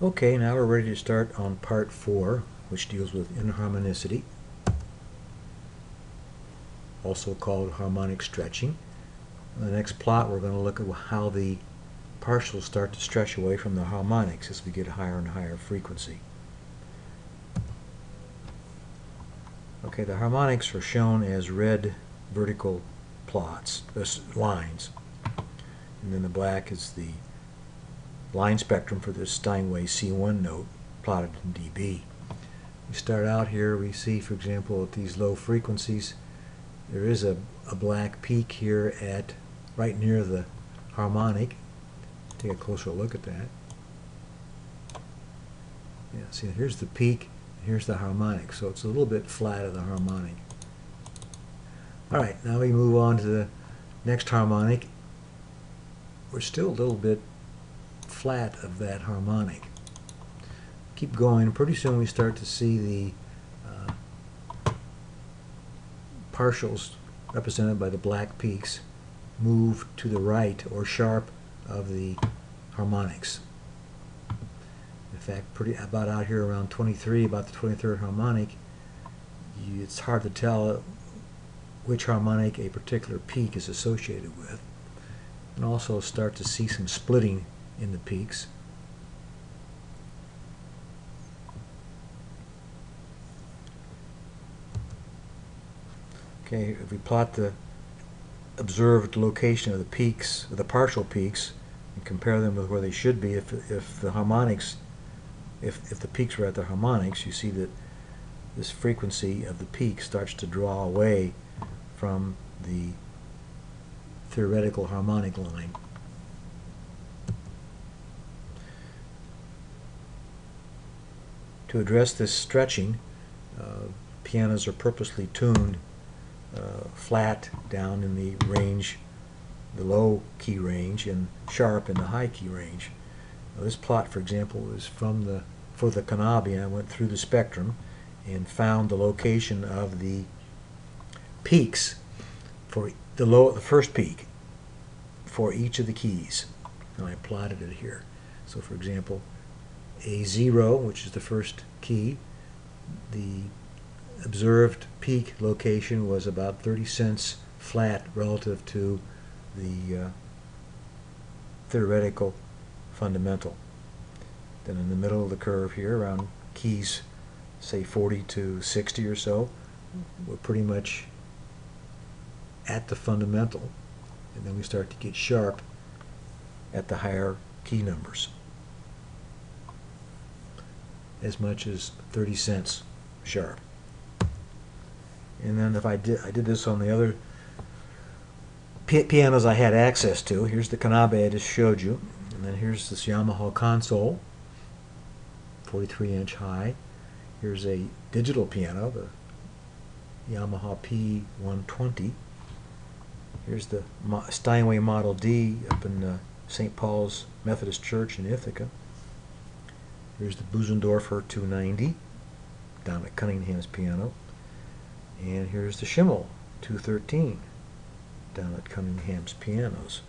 Okay, now we're ready to start on part 4, which deals with inharmonicity, also called harmonic stretching. In the next plot, we're going to look at how the partials start to stretch away from the harmonics as we get higher and higher frequency. Okay, the harmonics are shown as red vertical plots, lines, and then the black is the line spectrum for this Steinway C1 note plotted in dB. We start out here, we see, for example, at these low frequencies, there is a black peak here at right near the harmonic. Take a closer look at that. Yeah, see, here's the peak, here's the harmonic, so it's a little bit flat of the harmonic. Alright, now we move on to the next harmonic. We're still a little bit flat of that harmonic. Keep going. Pretty soon we start to see the partials represented by the black peaks move to the right or sharp of the harmonics. In fact, about out here around 23, about the 23rd harmonic, it's hard to tell which harmonic a particular peak is associated with. And also start to see some splitting in the peaks. Okay, if we plot the observed location of the peaks, the partial peaks, and compare them with where they should be, if the harmonics, if the peaks were at the harmonics, you see that this frequency of the peak starts to draw away from the theoretical harmonic line. To address this stretching, pianos are purposely tuned flat down in the range, the low key range, and sharp in the high key range. Now, this plot, for example, is for the Canabi. I went through the spectrum and found the location of the peaks for the first peak for each of the keys, and I plotted it here. So, for example, A0, which is the first key, the observed peak location was about 30 cents flat relative to the theoretical fundamental. Then in the middle of the curve here, around keys, say 40 to 60 or so, we're pretty much at the fundamental, and then we start to get sharp at the higher key numbers, as much as 30 cents sharp. And then if I did this on the other pianos I had access to. Here's the Canabi I just showed you, and then here's this Yamaha console, 43-inch high. Here's a digital piano, the Yamaha P120. Here's the Steinway Model D up in St. Paul's Methodist Church in Ithaca. Here's the Busendorfer 290 down at Cunningham's piano. And here's the Schimmel 213 down at Cunningham's pianos.